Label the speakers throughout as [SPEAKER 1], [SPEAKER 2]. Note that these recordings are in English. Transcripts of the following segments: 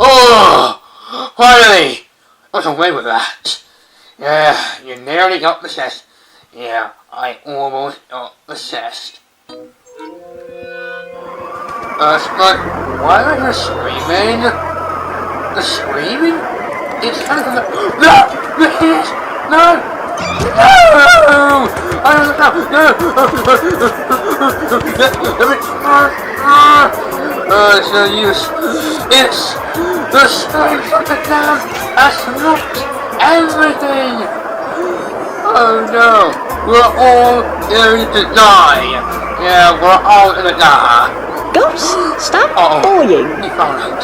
[SPEAKER 1] Oh! Finally! Got away with that. Yeah, you nearly got possessed. Yeah, I almost got possessed. Spud, why are you screaming? The screaming? It's coming from the... No! The hit! No! No! I don't know! It's no use. It's... The strength of the dam has knocked everything! Oh no! We're all going to die! Yeah, we're all gonna die!
[SPEAKER 2] Goats, stop bullying!
[SPEAKER 1] You found out.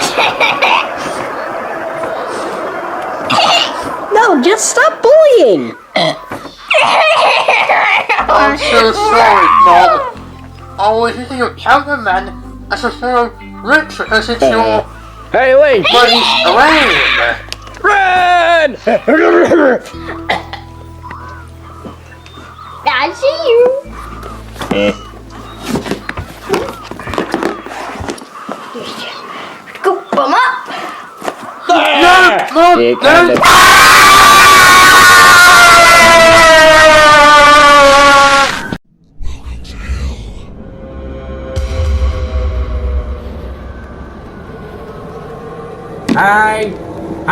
[SPEAKER 2] No, just stop bullying!
[SPEAKER 1] I'm so sorry, Mom. Oh, if you think you're counterman, I should feel rich because it's your...
[SPEAKER 2] Hey, wait!
[SPEAKER 1] Buddy's away!
[SPEAKER 2] Run!
[SPEAKER 3] I see you. Scoop them up.
[SPEAKER 1] No! Mom! No!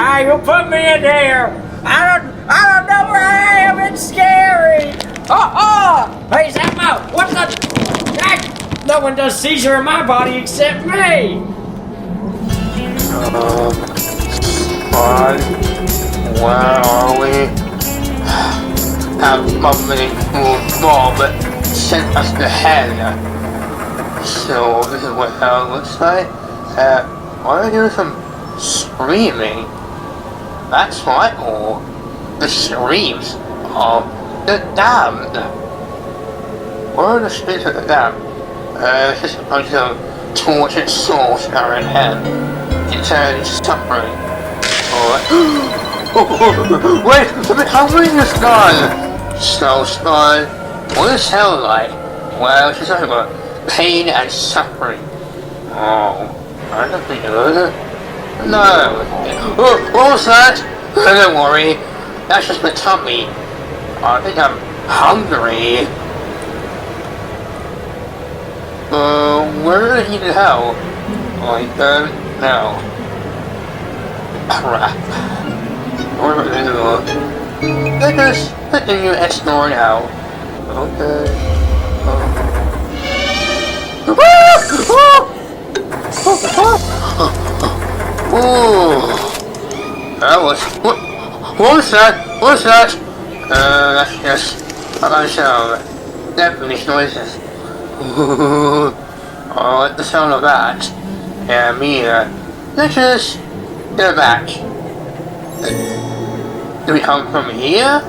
[SPEAKER 4] Hey, you put me in there. I don't know where I am. It's scary. Hey, Zappo, what's the? Hey, no one does seizure in my body except me.
[SPEAKER 1] Spud, where are we? Have Mummy Bob sent us to hell. So this is what hell looks like. Why are there some screaming? That's right, or the screams of the damned. Where are the spirits of the damned? It's just a bunch of tortured souls that are in hell. Eternally suffering. Alright. Wait, how many is gone? So, Spud, what is hell like? Well, she's talking about pain and suffering. Oh, I don't think good. No. What was that? Don't worry. That's just my tummy. I think I'm hungry. Where did he need hell? I don't know. Crap. Where is it? Let us continue exploring now. Okay. Ooh. That was... What was that? What was that? That's just a bunch of devilish noises. Ooh. I like the sound of that. Yeah, me either. Let's just get back. Do we come from here?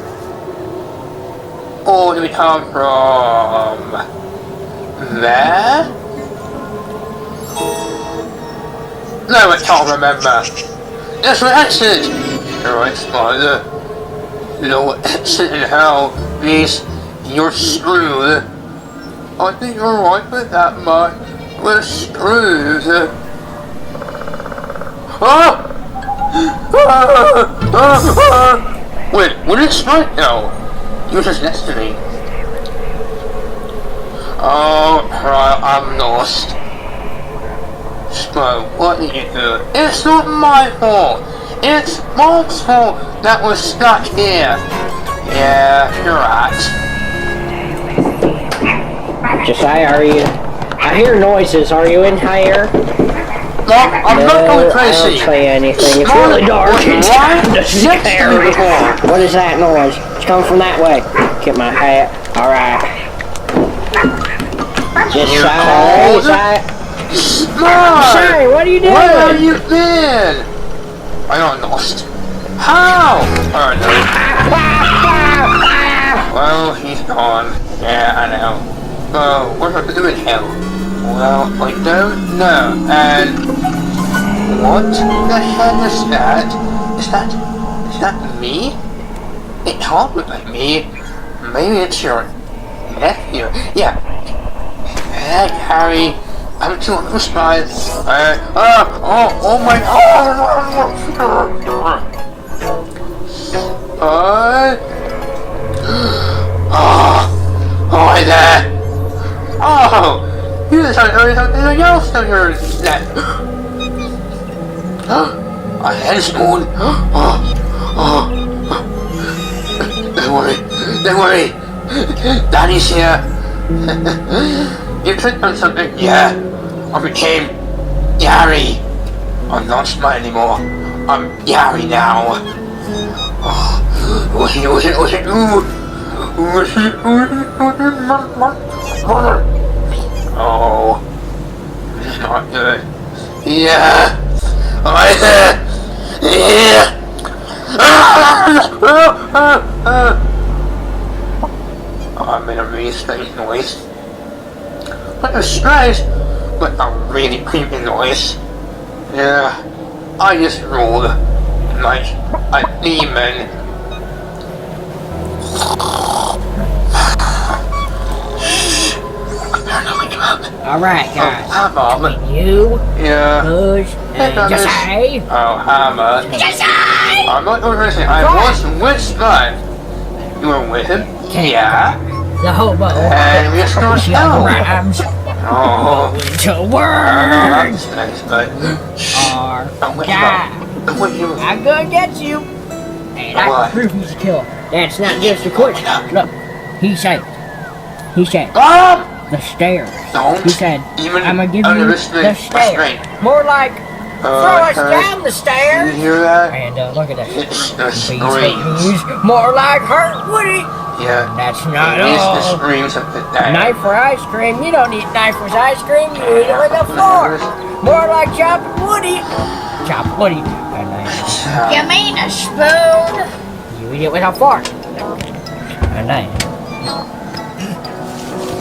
[SPEAKER 1] Or do we come from... there? No, I can't remember. That's what exit! Alright, Spider. No exit in hell means you're screwed. I think you're right with that, Muck. We're screwed. Wait, what is Spud now? You were just next to me. Oh, right, I'm lost. Spud, what did you do? It's not my fault! It's Mom's fault that was stuck here! Yeah, you're right.
[SPEAKER 2] Josiah, are you... I hear noises. Are you in here?
[SPEAKER 1] Mom, I'm not going crazy!
[SPEAKER 2] I don't say anything. It's really dark. It's kind of scary. What is that noise? It's coming from that way. Get my hat. Alright. Josiah, Sorry, what are you doing?
[SPEAKER 1] Where have you been? I got lost. How? Oh no. Well, he's gone. Yeah, I know. Oh, what are we doing here? Well, I don't know. And what the hell is that? Is that me? It can't look like me. Maybe it's your nephew. Yeah. Hey, Harry. I'm too on the spot. Oh my oh, hey there. Oh, you decided to do something else on your net. A hen spoon. Don't worry. Daddy's here. You clicked on something, yeah. I became Yari. I'm not Spud anymore. I'm Yari now. Oh, this is not good. Yeah. I made a really strange noise. Not a strange, but a really creepy noise. Yeah, I just rolled like a demon.
[SPEAKER 2] Alright, guys.
[SPEAKER 1] Hi, Mom.
[SPEAKER 2] You,
[SPEAKER 1] Yeah.
[SPEAKER 2] Push, and Jesse.
[SPEAKER 1] Oh, hi, Mom.
[SPEAKER 2] Jesse!
[SPEAKER 1] I'm not listening. I was with Spud. You were with him? Yeah.
[SPEAKER 2] The hobo.
[SPEAKER 1] And we started
[SPEAKER 2] Young rhymes.
[SPEAKER 1] Oh.
[SPEAKER 2] To words.
[SPEAKER 1] That's nice, but...
[SPEAKER 2] Are
[SPEAKER 1] wait,
[SPEAKER 2] die.
[SPEAKER 1] What you...
[SPEAKER 2] I'm gonna get you. And I
[SPEAKER 1] What?
[SPEAKER 2] can prove he's a killer. That's not just a question. Look, he said,
[SPEAKER 1] Mom!
[SPEAKER 2] the stairs.
[SPEAKER 1] Don't
[SPEAKER 2] He said,
[SPEAKER 1] even
[SPEAKER 2] I'm gonna give you the stairs. More like, throw us down the
[SPEAKER 1] Did you
[SPEAKER 2] stairs.
[SPEAKER 1] hear that?
[SPEAKER 2] And look at that.
[SPEAKER 1] It's the
[SPEAKER 2] Please,
[SPEAKER 1] screams.
[SPEAKER 2] more like hurt Woody.
[SPEAKER 1] Yeah.
[SPEAKER 2] That's not
[SPEAKER 1] It's the
[SPEAKER 2] all.
[SPEAKER 1] screams of the day.
[SPEAKER 2] Knife for ice cream. You don't eat knife for ice cream. You eat it with a fork. More like chopped Woody. Chopped Woody.
[SPEAKER 3] You mean a spoon?
[SPEAKER 2] You eat it with a fork. And then.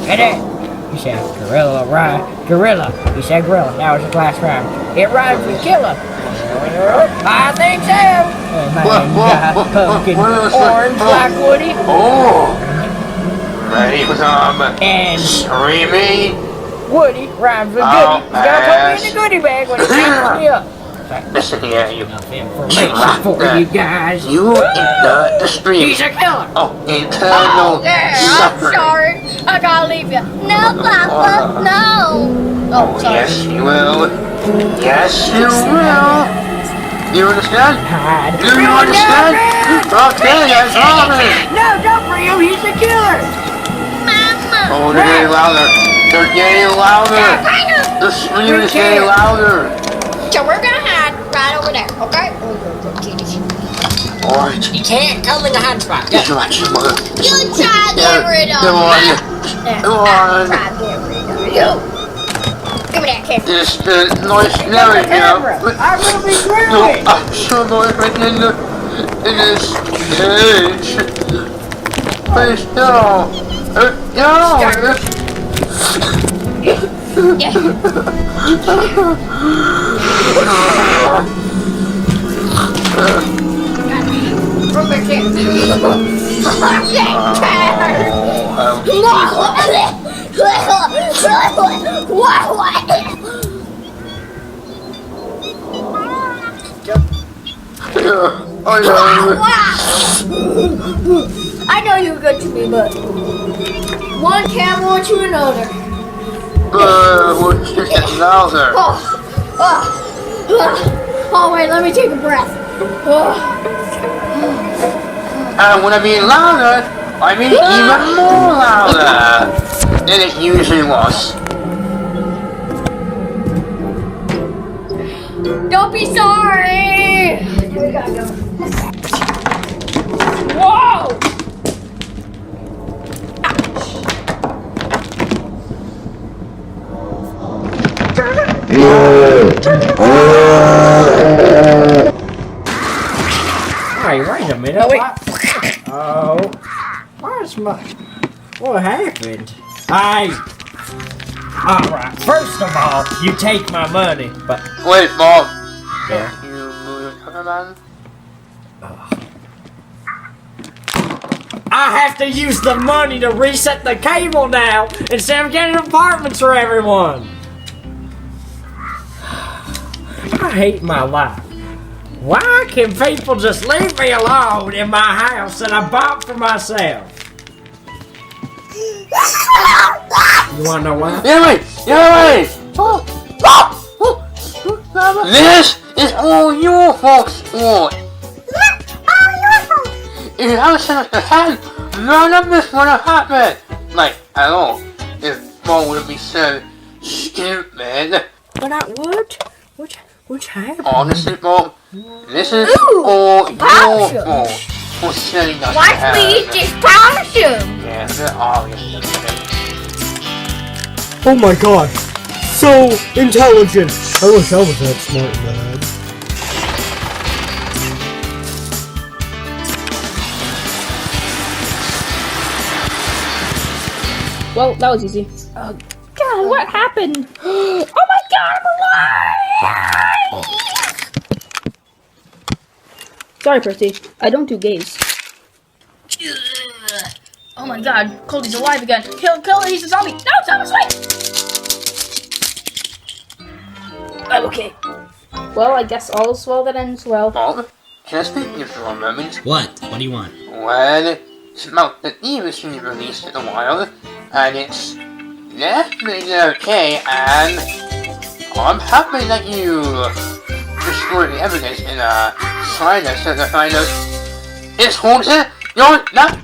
[SPEAKER 2] Get it. He said gorilla rhyme. Gorilla. He said gorilla. That was the last rhyme. It rhymes with killer. I think so. And man, pumpkin orange like Woody.
[SPEAKER 1] Oh! Ready for some
[SPEAKER 2] And
[SPEAKER 1] screaming?
[SPEAKER 2] Woody rhymes with goody. You gotta put me in the goodie bag when it comes me up.
[SPEAKER 1] Listen here, you.
[SPEAKER 2] Enough information for you guys.
[SPEAKER 1] You the stream.
[SPEAKER 2] He's a killer.
[SPEAKER 1] Oh, eternal
[SPEAKER 3] Yeah, I'm
[SPEAKER 1] suffering.
[SPEAKER 3] sorry. I gotta leave you. No, Papa, no. Oh, sorry.
[SPEAKER 1] Yes, you will. Yes, you will. You understand?
[SPEAKER 2] Hide.
[SPEAKER 1] Do you understand? Okay, I promise.
[SPEAKER 2] No, don't free him. He's the killer.
[SPEAKER 3] Mama.
[SPEAKER 1] Oh, they're getting louder. They're getting louder. The scream is getting louder.
[SPEAKER 3] So we're gonna hide right over there, okay?
[SPEAKER 1] Alright.
[SPEAKER 2] You can't come in the hide spot.
[SPEAKER 1] Just watch your mother.
[SPEAKER 3] You try to get rid of
[SPEAKER 1] Come on.
[SPEAKER 3] me.
[SPEAKER 1] Come on.
[SPEAKER 3] Try to get rid of you. Give me that camera.
[SPEAKER 1] This noise never
[SPEAKER 2] Camera.
[SPEAKER 1] here.
[SPEAKER 2] I'm gonna be
[SPEAKER 1] No,
[SPEAKER 2] groovy.
[SPEAKER 1] I'm so noise right in this cage. Please no. No.
[SPEAKER 3] Yeah. From the camera. I know you're good to me, but one can't want you another.
[SPEAKER 1] We're just louder.
[SPEAKER 3] Oh, wait, let me take a breath.
[SPEAKER 1] And when I mean louder, I mean even more louder than it usually was.
[SPEAKER 3] Don't be sorry. We gotta go.
[SPEAKER 2] Whoa! Hey, wait a minute.
[SPEAKER 4] Oh, wait. Oh. Where's my... What happened? Hey. Alright, first of all, you take my money, but...
[SPEAKER 1] Wait, Mom.
[SPEAKER 4] Yeah.
[SPEAKER 1] You move your cameraman?
[SPEAKER 4] I have to use the money to reset the cable now instead of getting apartments for everyone. I hate my life. Why can people just leave me alone in my house that I bought for myself? You wanna know why?
[SPEAKER 1] This is all your fault, Spud. If you haven't sent us the hand, none of this would have happened. Like, at all. If Mom would be so stupid.
[SPEAKER 2] But I what? What's happening?
[SPEAKER 1] Honestly, Mom, this is
[SPEAKER 3] Ooh,
[SPEAKER 1] all your
[SPEAKER 3] potion.
[SPEAKER 1] fault for sending us the
[SPEAKER 3] Watch
[SPEAKER 1] hand.
[SPEAKER 3] me eat this potion.
[SPEAKER 1] Yeah, they're obviously
[SPEAKER 5] Oh my god, so intelligent. I wish I was that smart, man.
[SPEAKER 6] Well, that was easy. God, what happened? Oh my god, I'm alive! Sorry, Percy. I don't do gays.
[SPEAKER 3] Oh my god, Cody's alive again. Kill him, he's a zombie. No, Thomas, wait! I'm okay.
[SPEAKER 6] Well, I guess all is well that ends well.
[SPEAKER 1] Bob, can I speak to you for a moment?
[SPEAKER 7] What? What do you want?
[SPEAKER 1] Well, it's about the Evil's been released in the wild, and it's definitely okay, and I'm happy that you destroyed the evidence in China so they find out it's haunted. You're not